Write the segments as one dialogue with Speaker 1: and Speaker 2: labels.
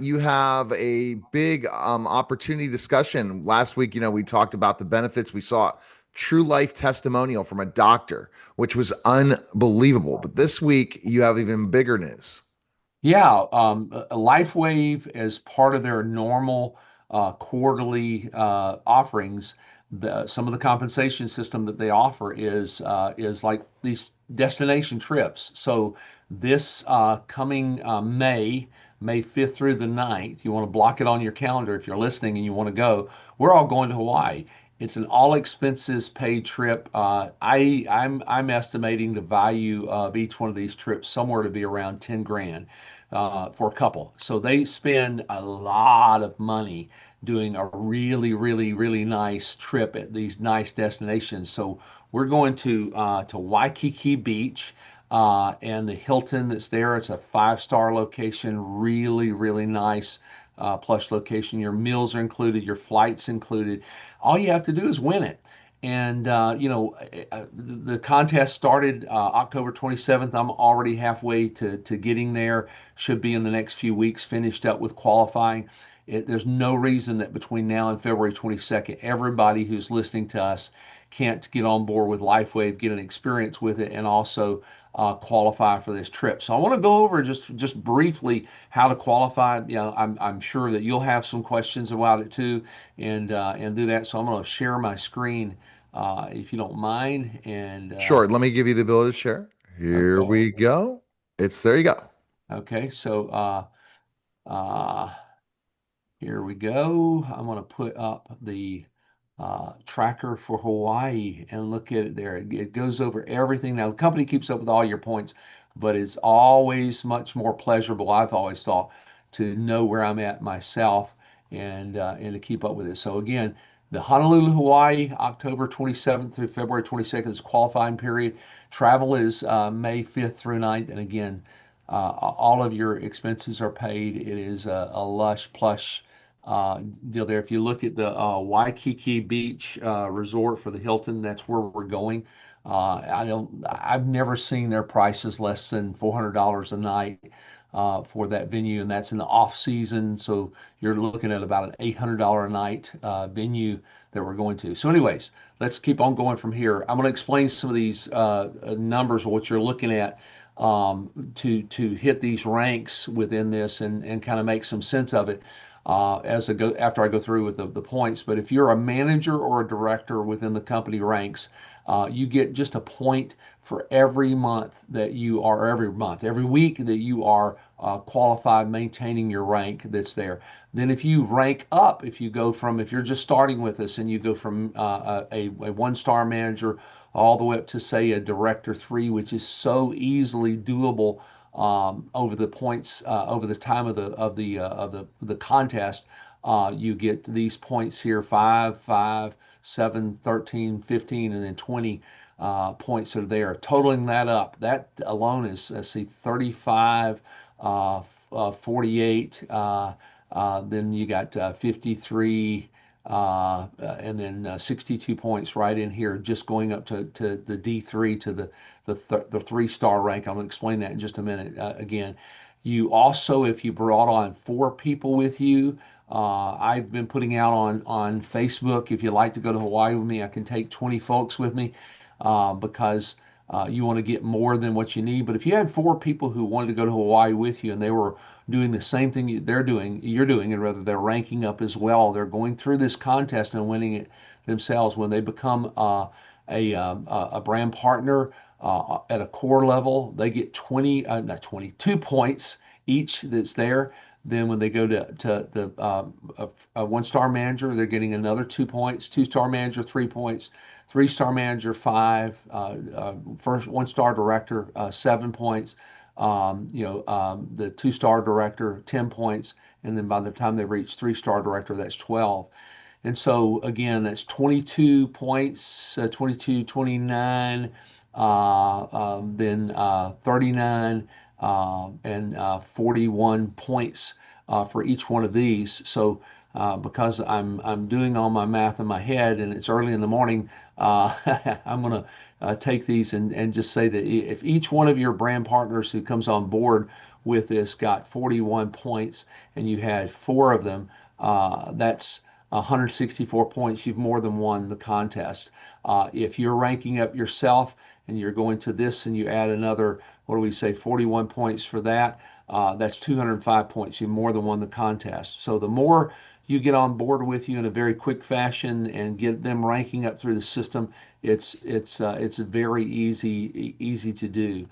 Speaker 1: You have a big opportunity discussion. Last week, we talked about the benefits. We saw true life testimonial from a doctor, which was unbelievable. But this week, you have even bigger news.
Speaker 2: Yeah, LifeWave, as part of their normal quarterly offerings, some of the compensation system that they offer is like these destination trips. So this coming May 5th through the 9th, you want to block it on your calendar if you're listening and you want to go. We're all going to Hawaii. It's an all expenses paid trip. I'm estimating the value of each one of these trips somewhere to be around 10 grand for a couple. So they spend a lot of money doing a really, really, really nice trip at these nice destinations. So we're going to Waikiki Beach. And the Hilton that's there, it's a five-star location, really, really nice plush location. Your meals are included, your flights included. All you have to do is win it. And the contest started October 27th. I'm already halfway to getting there. Should be in the next few weeks, finished up with qualifying. There's no reason that between now and February 22nd, everybody who's listening to us can't get on board with LifeWave, get an experience with it, and also qualify for this trip. So I want to go over just briefly how to qualify. I'm sure that you'll have some questions about it too, and do that. So I'm going to share my screen if you don't mind. And
Speaker 1: Sure. Let me give you the ability to share. Here
Speaker 2: okay,
Speaker 1: we go. It's there you go.
Speaker 2: okay. So uh, here we go. I'm going to put up the tracker for Hawaii and look at it there. It goes over everything. Now, the company keeps up with all your points, but it's always much more pleasurable, I've always thought, to know where I'm at myself and to keep up with it. So again, the Honolulu, Hawaii, October 27th through February 22nd is qualifying period. Travel is May 5th through 9th. And again, all of your expenses are paid. It is a lush, plush deal there. If you look at the Waikiki Beach Resort for the Hilton, that's where we're going. I've never seen their prices less than $400 a night for that venue, and that's in the off season. So you're looking at about an $800 a night venue that we're going to. So, anyways, let's keep on going from here. I'm going to explain some of these numbers, what you're looking at to hit these ranks within this and kind of make some sense of it as I go after I go through with the points. But if you're a manager or a director within the company ranks, you get just a point for every month that you are, every week that you are qualified, maintaining your rank that's there. Then if you rank up, if you're just starting with us and you go from a one-star manager all the way up to say a director three, which is so easily doable over the points over the time of the contest. You get these points here: 5, 5, 7, 13, 15, and then 20 points are there. Totaling that up, that alone is, let's see, 35, 48. Then you got 53. And then 62 points right in here, just going up to the D3 to the three-star rank. I'm going to explain that in just a minute. Again, you also, if you brought on four people with you, I've been putting out on Facebook. If you'd like to go to Hawaii with me, I can take 20 folks with me because you want to get more than what you need. But if you had four people who wanted to go to Hawaii with you and they were doing the same thing you're doing, and rather they're ranking up as well, they're going through this contest and winning it themselves. When they become a brand partner at a core level, they get 20, not 22 points each that's there. Then when they go to the a one-star manager, they're getting another 2 points. Two-star manager, 3 points. Three-star manager, five. First one-star director, 7 points. The two-star director, 10 points. And then by the time they reach three-star director, that's 12. And so again, that's 22 points, 22, 29, then 39, and 41 points for each one of these. So because I'm doing all my math in my head and it's early in the morning, I'm going to take these and just say that if each one of your brand partners who comes on board with this got 41 points and you had four of them, that's 164 points. You've more than won the contest. If you're ranking up yourself and you're going to this and you add another, what do we say, 41 points for that, that's 205 points. You more than won the contest. So the more you get on board with you in a very quick fashion and get them ranking up through the system, it's very easy to do.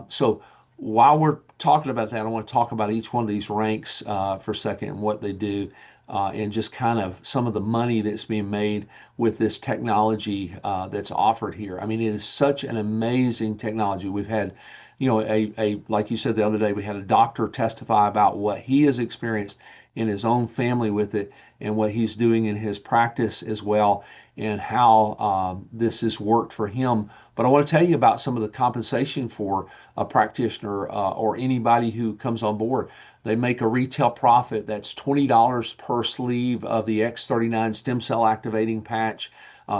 Speaker 2: So while we're talking about that, I want to talk about each one of these ranks for a second and what they do. And just kind of some of the money that's being made with this technology that's offered here. I mean, it is such an amazing technology. We've had, like you said the other day, we had a doctor testify about what he has experienced in his own family with it and what he's doing in his practice as well, and how this has worked for him. But I want to tell you about some of the compensation for a practitioner or anybody who comes on board. They make a retail profit that's $20 per sleeve of the X39 stem cell activating patch.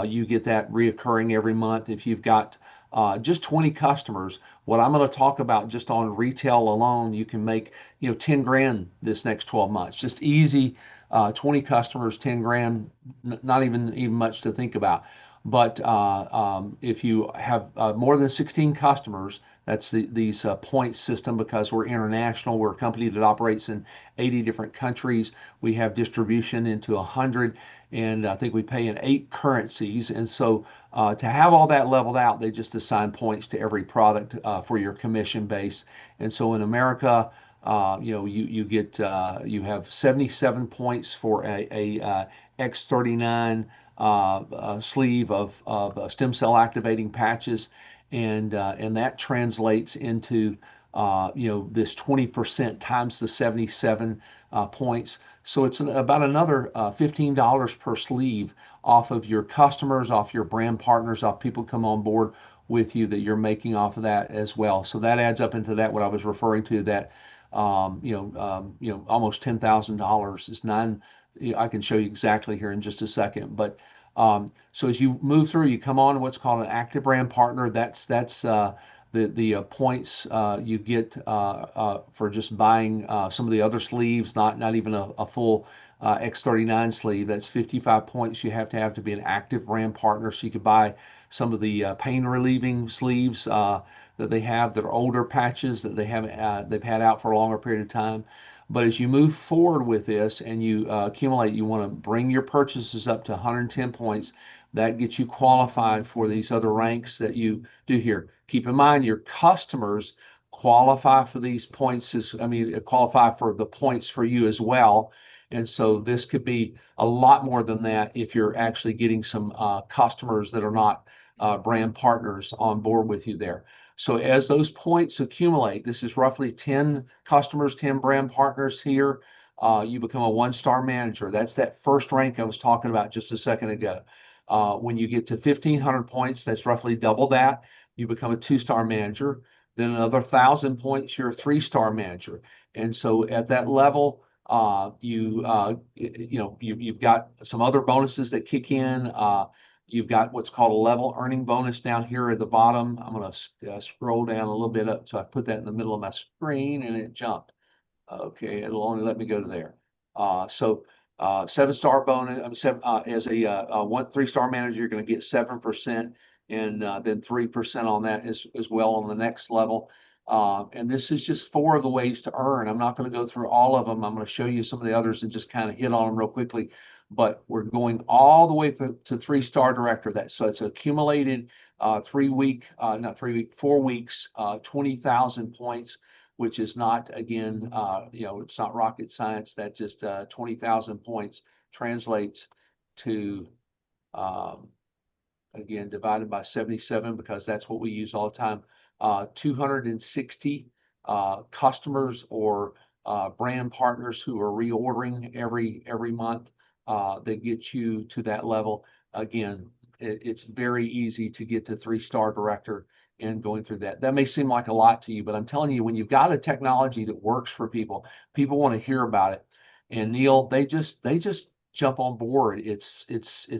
Speaker 2: You get that reoccurring every month. If you've got just 20 customers, what I'm going to talk about just on retail alone, you can make 10 grand this next 12 months. Just easy, 20 customers, 10 grand, not even much to think about. But if you have more than 16 customers, that's these points system, because we're international. We're a company that operates in 80 different countries. We have distribution into 100, and I think we pay in 8 currencies. And so to have all that leveled out, they just assign points to every product for your commission base. And so in America, you get you have 77 points for a X39 sleeve of stem cell activating patches, and that translates into this 20% times the 77 points. So it's about another $15 per sleeve off of your customers, off your brand partners, off people come on board with you that you're making off of that as well. So that adds up into that what I was referring to, that almost $10,000 is nine. I can show you exactly here in just a second. But so as you move through, you come on what's called an active brand partner. That's the points you get for just buying some of the other sleeves, not even a full X39 sleeve. That's 55 points you have to be an active brand partner. So you could buy some of the pain relieving sleeves that they have, that are older patches that they've had out for a longer period of time. But as you move forward with this and you accumulate, you want to bring your purchases up to 110 points. That gets you qualified for these other ranks that you do here. Keep in mind, your customers qualify for these points, qualify for the points for you as well. And so this could be a lot more than that if you're actually getting some customers that are not brand partners on board with you there. So as those points accumulate, this is roughly 10 customers, 10 brand partners here. You become a one-star manager. That's that first rank I was talking about just a second ago. When you get to 1,500 points, that's roughly double that. You become a two-star manager. Then another 1,000 points, you're a three-star manager. And so at that level, you've got some other bonuses that kick in. You've got what's called a level earning bonus down here at the bottom. I'm going to scroll down a little bit up. So I put that in the middle of my screen and it jumped. Okay, it'll only let me go to there. So 7-star bonus, as a 3-star manager, you're going to get 7%, and then 3% on that as well on the next level. And this is just 4 of the ways to earn. I'm not going to go through all of them. I'm going to show you some of the others and just kind of hit on them real quickly. But we're going all the way to 3-star director. So it's accumulated 4 weeks, 20,000 points, which is not, again, it's not rocket science. That just 20,000 points translates to, again, divided by 77, because that's what we use all the time. 260 customers or brand partners who are reordering every month that get you to that level. Again, it's very easy to get to 3-star director in going through that. That may seem like a lot to you, but I'm telling you, when you've got a technology that works for people, people want to hear about it. And Neil, they just jump on board. It's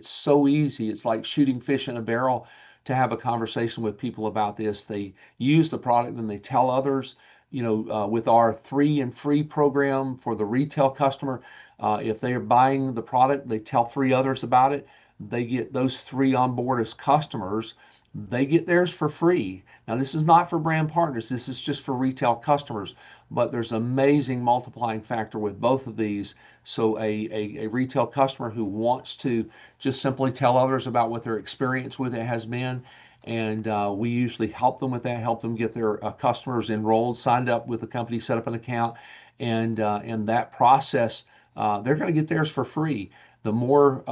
Speaker 2: so easy. It's like shooting fish in a barrel to have a conversation with people about this. They use the product and they tell others. With our 3 and free program for the retail customer, if they are buying the product, they tell 3 others about it. They get those 3 on board as customers. They get theirs for free. Now, this is not for brand partners. This is just for retail customers. But there's an amazing multiplying factor with both of these. So a retail customer who wants to just simply tell others about what their experience with it has been, and we usually help them with that, help them get their customers enrolled, signed up with the company, set up an account, and that process, they're going to get theirs for free. The more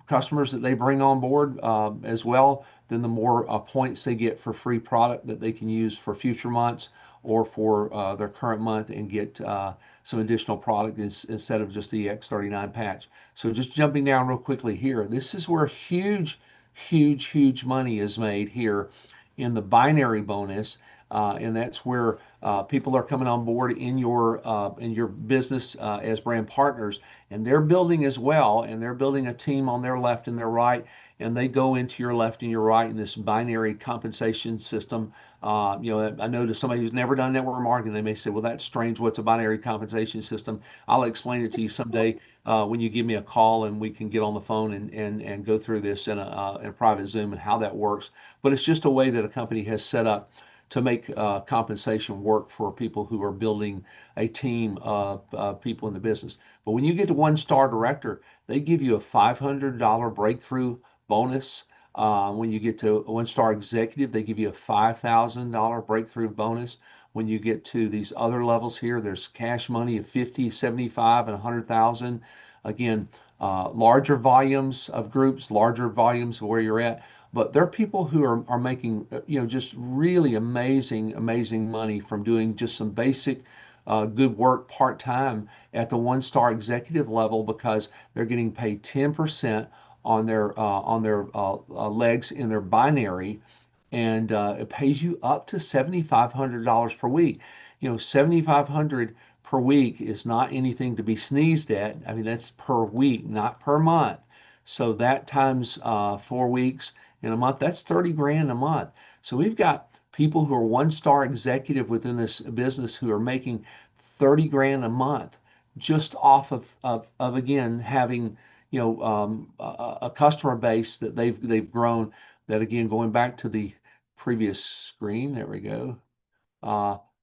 Speaker 2: customers that they bring on board as well, then the more points they get for free product that they can use for future months or for their current month and get some additional product instead of just the X39 patch. So just jumping down real quickly here, this is where huge money is made here in the binary bonus, and that's where people are coming on board in your business as brand partners, and they're building as well, and they're building a team on their left and their right, and they go into your left and your right in this binary compensation system. I know to somebody who's never done network marketing, they may say, "Well, that's strange. What's a binary compensation system?" I'll explain it to you someday when you give me a call and we can get on the phone and go through this in a private Zoom and how that works. But it's just a way that a company has set up to make compensation work for people who are building a team of people in the business. But when you get to 1-star director, they give you a $500 breakthrough bonus. When you get to a 1-star executive, they give you a $5,000 breakthrough bonus. When you get to these other levels here, there's cash money of 50, 75, and 100,000. Again, larger volumes of groups, larger volumes of where you're at. But there are people who are making, just really amazing money from doing just some basic good work part-time at the 1-star executive level because they're getting paid 10% on their legs in their binary, and it pays you up to $7,500 per week. 7,500 per week is not anything to be sneezed at. I mean, that's per week, not per month. So that times 4 weeks in a month, that's 30 grand a month. So we've got people who are 1-star executive within this business who are making 30 grand a month just off of again having a customer base that they've grown. That again, going back to the previous screen, there we go.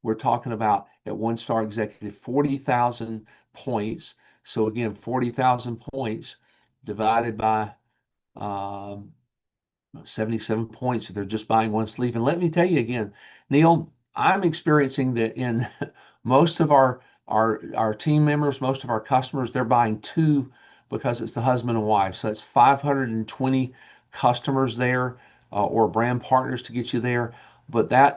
Speaker 2: We're talking about at 1-star executive 40,000 points. So again, 40,000 points divided by 77 points if they're just buying one sleeve. And let me tell you again, Neil, I'm experiencing that in most of our team members, most of our customers, they're buying 2 because it's the husband and wife. So that's 520 customers there or brand partners to get you there. But that,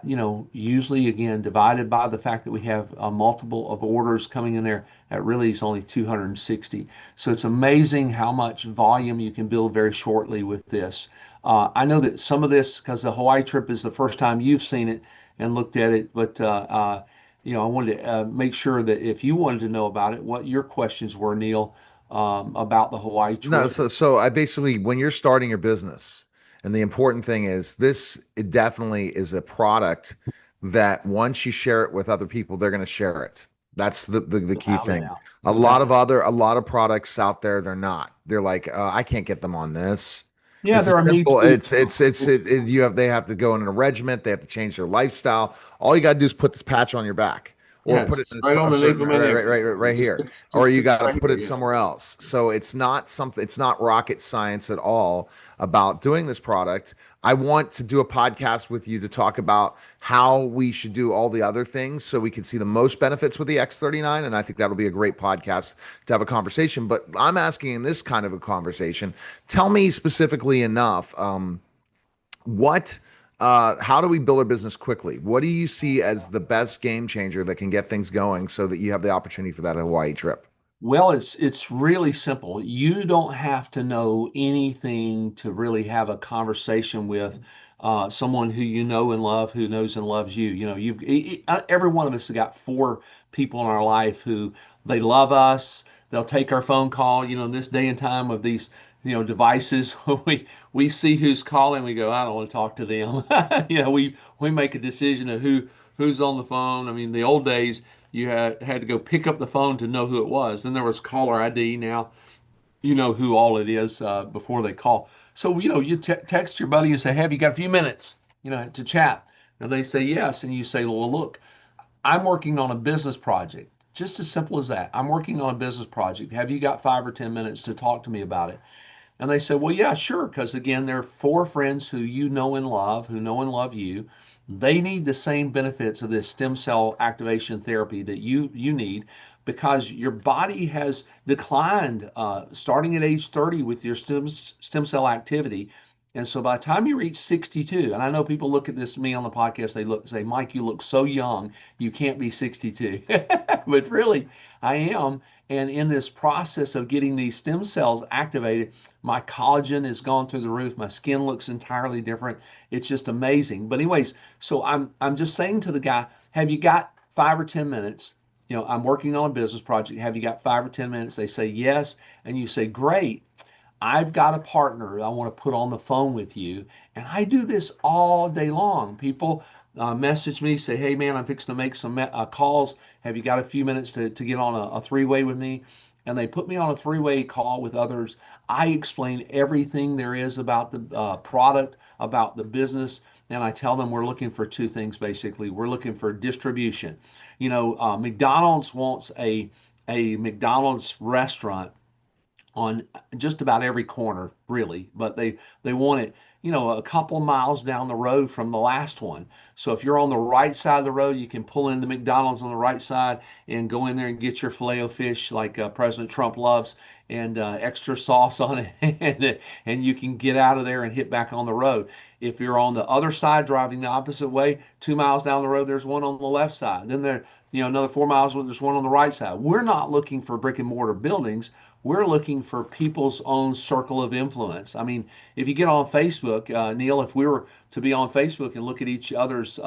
Speaker 2: usually again, divided by the fact that we have a multiple of orders coming in there, that really is only 260. So it's amazing how much volume you can build very shortly with this. I know that some of this, because the Hawaii trip is the first time you've seen it and looked at it, but I wanted to make sure that if you wanted to know about it, what your questions were, Neil, about the Hawaii
Speaker 1: No,
Speaker 2: trip.
Speaker 1: so I basically, when you're starting your business, and the important thing is this, it definitely is a product that once you share it with other people, they're going to share it. That's the key
Speaker 2: Without a
Speaker 1: thing.
Speaker 2: doubt. Without a doubt.
Speaker 1: A lot of products out there, they're not. They're like, I can't get them on this.
Speaker 2: Yeah,
Speaker 1: It's a
Speaker 2: there are me
Speaker 1: simple.
Speaker 2: too.
Speaker 1: You have they have to go in a regiment. They have to change their lifestyle. All you got to do is put this patch on your back, or put it
Speaker 2: Yes,
Speaker 1: in
Speaker 2: right on
Speaker 1: a
Speaker 2: the nape
Speaker 1: certain
Speaker 2: of my neck right there.
Speaker 1: right
Speaker 2: Just
Speaker 1: here, or
Speaker 2: just
Speaker 1: you
Speaker 2: fits
Speaker 1: got to
Speaker 2: right
Speaker 1: put
Speaker 2: here.
Speaker 1: it
Speaker 2: Yeah.
Speaker 1: somewhere else. So it's not something. It's not rocket science at all about doing this product. I want to do a podcast with you to talk about how we should do all the other things so we can see the most benefits with the X39. And I think that'll be a great podcast to have a conversation. But I'm asking in this kind of a conversation, tell me specifically enough. What how do we build our business quickly? What do you see as the best game changer that can get things going so that you have the opportunity for that Hawaii trip?
Speaker 2: Well, it's really simple. You don't have to know anything to really have a conversation with someone who you know and love, who knows and loves you. You know, every one of us has got four people in our life who they love us. They'll take our phone call. You know, in this day and time of these, devices, we see who's calling. We go, I don't want to talk to them. We make a decision of who's on the phone. I mean, the old days you had to go pick up the phone to know who it was. Then there was caller ID. Now you know who all it is before they call. So you text your buddy and say, "Have you got a few minutes, to chat?" And they say yes, and you say, "Well, look, I'm working on a business project." Just as simple as that. I'm working on a business project. Have you got 5 or 10 minutes to talk to me about it? And they said, well, yeah, sure. Because again, they're four friends who you know and love, who know and love you. They need the same benefits of this stem cell activation therapy that you need because your body has declined starting at age 30 with your stem cell activity. And so by the time you reach 62, and I know people look at this me on the podcast, say, Mike, you look so young, you can't be 62. But really, I am. And in this process of getting these stem cells activated, my collagen has gone through the roof. My skin looks entirely different. It's just amazing. But anyways, so I'm just saying to the guy, have you got 5 or 10 minutes? I'm working on a business project. Have you got 5 or 10 minutes? They say yes. And you say, great. I've got a partner I want to put on the phone with you. And I do this all day long. People message me, say, hey, man, I'm fixing to make some calls. Have you got a few minutes to get on a three-way with me? And they put me on a three-way call with others. I explain everything there is about the product, about the business, and I tell them we're looking for two things basically. We're looking for distribution. McDonald's wants a McDonald's restaurant on just about every corner, really, but they want it, a couple miles down the road from the last one. So if you're on the right side of the road, you can pull into McDonald's on the right side and go in there and get your filet o fish like President Trump loves and extra sauce on it, and you can get out of there and hit back on the road. If you're on the other side driving the opposite way, 2 miles down the road, there's one on the left side. Then another 4 miles, there's one on the right side. We're not looking for brick and mortar buildings. We're looking for people's own circle of influence. I mean, if you get on Facebook, Neil, if we were to be on Facebook and look at each other's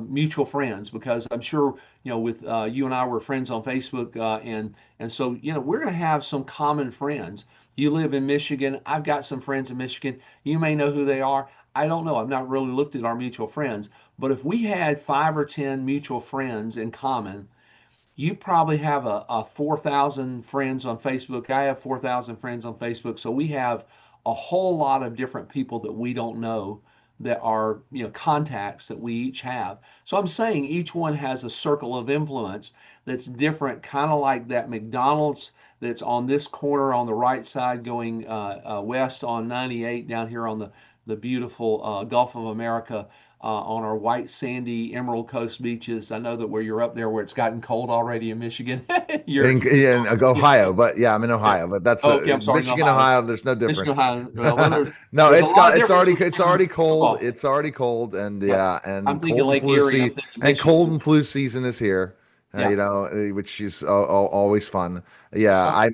Speaker 2: mutual friends, because I'm sure with you and I were friends on Facebook, and so we're going to have some common friends. You live in Michigan. I've got some friends in Michigan. You may know who they are. I don't know. I've not really looked at our mutual friends, but if we had 5 or 10 mutual friends in common, you probably have a 4,000 friends on Facebook. I have 4,000 friends on Facebook. So we have a whole lot of different people that we don't know that are, contacts that we each have. So I'm saying each one has a circle of influence that's different, kind of like that McDonald's that's on this corner on the right side going west on 98 down here on the beautiful Gulf of America on our white sandy Emerald Coast beaches. I know that where you're up there where it's gotten cold already in Michigan. you're
Speaker 1: In
Speaker 2: yeah,
Speaker 1: Ohio, but yeah, I'm in
Speaker 2: yeah.
Speaker 1: Ohio, but that's
Speaker 2: Oh, okay, I'm sorry, in
Speaker 1: Michigan,
Speaker 2: Ohio.
Speaker 1: Ohio. There's no
Speaker 2: Michigan,
Speaker 1: difference.
Speaker 2: Ohio. Well,
Speaker 1: No,
Speaker 2: there's a lot of differences
Speaker 1: it's
Speaker 2: in
Speaker 1: already cold.
Speaker 2: football.
Speaker 1: It's already cold, and
Speaker 2: Yeah.
Speaker 1: yeah,
Speaker 2: I'm
Speaker 1: and
Speaker 2: thinking Lake Erie. I'm thinking
Speaker 1: cold
Speaker 2: Michigan.
Speaker 1: and flu season is here.
Speaker 2: Yeah.
Speaker 1: Which is always fun. Yeah,
Speaker 2: So
Speaker 1: I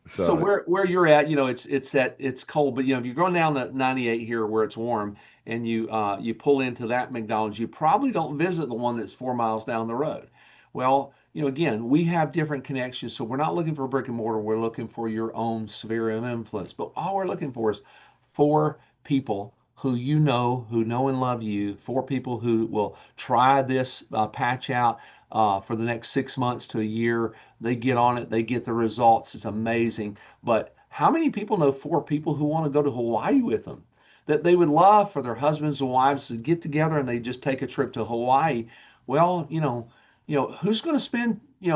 Speaker 2: so
Speaker 1: so
Speaker 2: where you're at, it's cold, but if you're going down the 98 here where it's warm and you pull into that McDonald's, you probably don't visit the one that's 4 miles down the road. Well, again, we have different connections, so we're not looking for brick and mortar. We're looking for your own sphere of influence. But all we're looking for is four people who know and love you, four people who will try this patch out for the next 6 months to a year. They get on it, they get the results. It's amazing. But how many people know four people who want to go to Hawaii with them? That they would love for their husbands and wives to get together and they just take a trip to Hawaii. Well, who's going to spend, in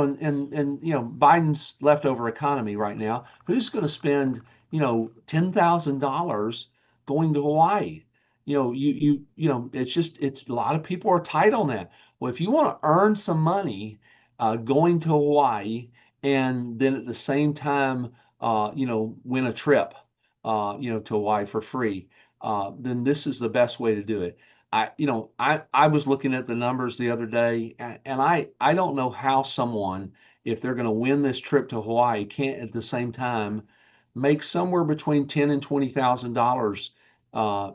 Speaker 2: Biden's leftover economy right now, who's going to spend, $10,000 going to Hawaii? It's a lot of people are tight on that. Well, if you want to earn some money going to Hawaii and then at the same time, win a trip, to Hawaii for free, then this is the best way to do it. I was looking at the numbers the other day, and I don't know how someone if they're going to win this trip to Hawaii, can't at the same time make somewhere between ten and $20,000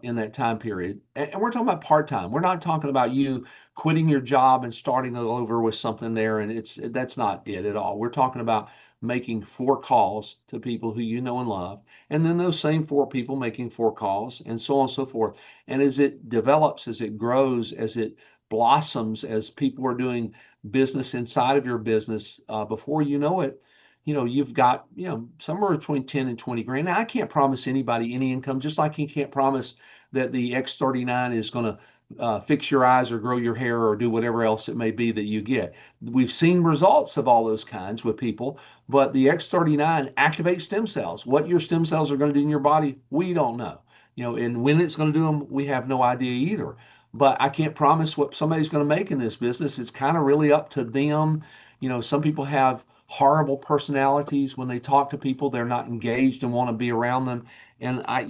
Speaker 2: in that time period. And we're talking about part time. We're not talking about you quitting your job and starting over with something there. And that's not it at all. We're talking about making 4 calls to people who you know and love, and then those same 4 people making 4 calls, and so on and so forth. And as it develops, as it grows, as it blossoms, as people are doing business inside of your business, before you know it, you've got, somewhere between 10 and 20 grand. Now, I can't promise anybody any income, just like you can't promise that the X39 is going to fix your eyes or grow your hair or do whatever else it may be that you get. We've seen results of all those kinds with people, but the X39 activates stem cells. What your stem cells are going to do in your body, we don't know. And when it's going to do them, we have no idea either. But I can't promise what somebody's going to make in this business. It's kind of really up to them. Some people have horrible personalities. When they talk to people, they're not engaged and want to be around them. And I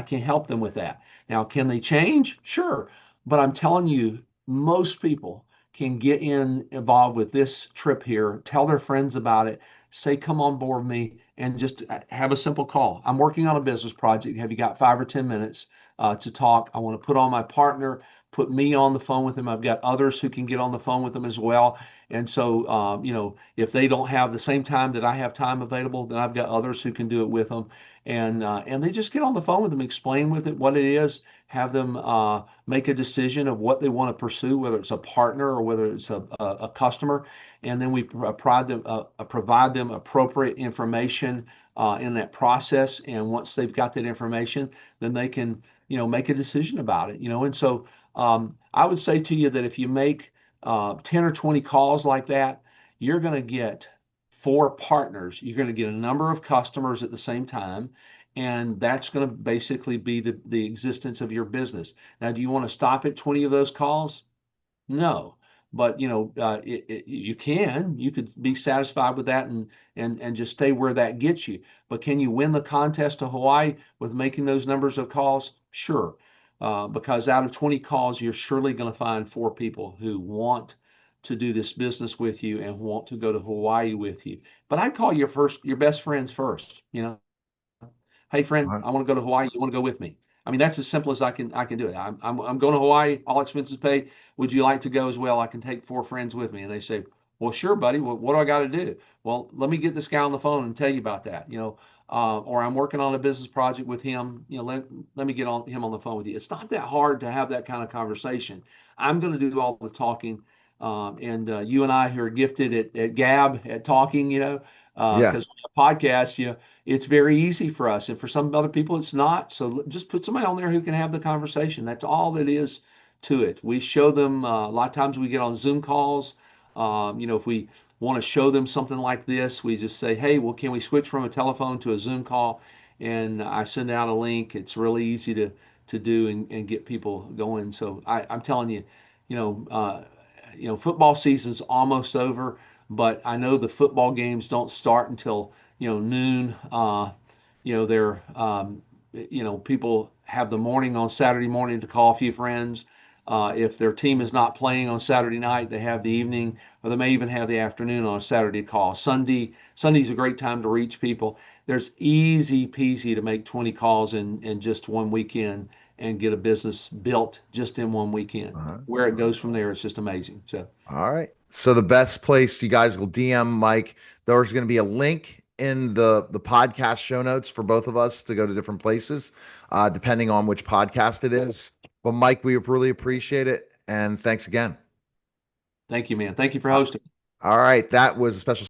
Speaker 2: can help them with that. Now, can they change? Sure. But I'm telling you, most people can get involved with this trip here, tell their friends about it, say, come on board with me, and just have a simple call. I'm working on a business project. Have you got 5 or 10 minutes to talk? I want to put on my partner, put me on the phone with him. I've got others who can get on the phone with them as well. And so, if they don't have the same time that I have time available, then I've got others who can do it with them. And they just get on the phone with them, explain with it what it is, have them make a decision of what they want to pursue, whether it's a partner or whether it's a customer. And then we provide them appropriate information in that process. And once they've got that information, then they can, make a decision about it. And so I would say to you that if you make 10 or 20 calls like that, you're going to get 4 partners. You're going to get a number of customers at the same time. And that's going to basically be the existence of your business. Now, do you want to stop at 20 of those calls? No. But you could be satisfied with that and just stay where that gets you. But can you win the contest to Hawaii with making those numbers of calls? Sure. Because out of 20 calls, you're surely going to find 4 people who want to do this business with you and want to go to Hawaii with you. But I call your best friends first. Hey
Speaker 1: All
Speaker 2: friend,
Speaker 1: right.
Speaker 2: I want to go to Hawaii. You want to go with me? I mean, that's as simple as I can do it. I'm going to Hawaii, all expenses paid. Would you like to go as well? I can take 4 friends with me. And they say, well, sure, buddy. What do I got to do? Well, let me get this guy on the phone and tell you about that. Or I'm working on a business project with him. Let me get him on the phone with you. It's not that hard to have that kind of conversation. I'm going to do all the talking. And you and I, who are gifted at Gab at talking,
Speaker 1: Yeah.
Speaker 2: because we have podcasts, it's very easy for us. And for some other people, it's not. So just put somebody on there who can have the conversation. That's all that is to it. We show them, a lot of times we get on Zoom calls. If we want to show them something like this, we just say, hey, well, can we switch from a telephone to a Zoom call? And I send out a link. It's really easy to do and get people going. So I'm telling you, you know, uh, football season's almost over, but I know the football games don't start until noon. They're people have the morning on Saturday morning to call a few friends. If their team is not playing on Saturday night, they have the evening, or they may even have the afternoon on a Saturday call. Sunday's a great time to reach people. There's easy peasy to make 20 calls in just one weekend and get a business built just in one weekend.
Speaker 1: All right.
Speaker 2: Where it goes from there, it's just amazing. So
Speaker 1: All right. So the best place you guys will DM Mike. There's going to be a link in the podcast show notes for both of us to go to different places, depending on which podcast it is. But Mike, we really appreciate it, and thanks again.
Speaker 2: thank you, man. Thank you for
Speaker 1: Uh,
Speaker 2: hosting.
Speaker 1: all right, that was a special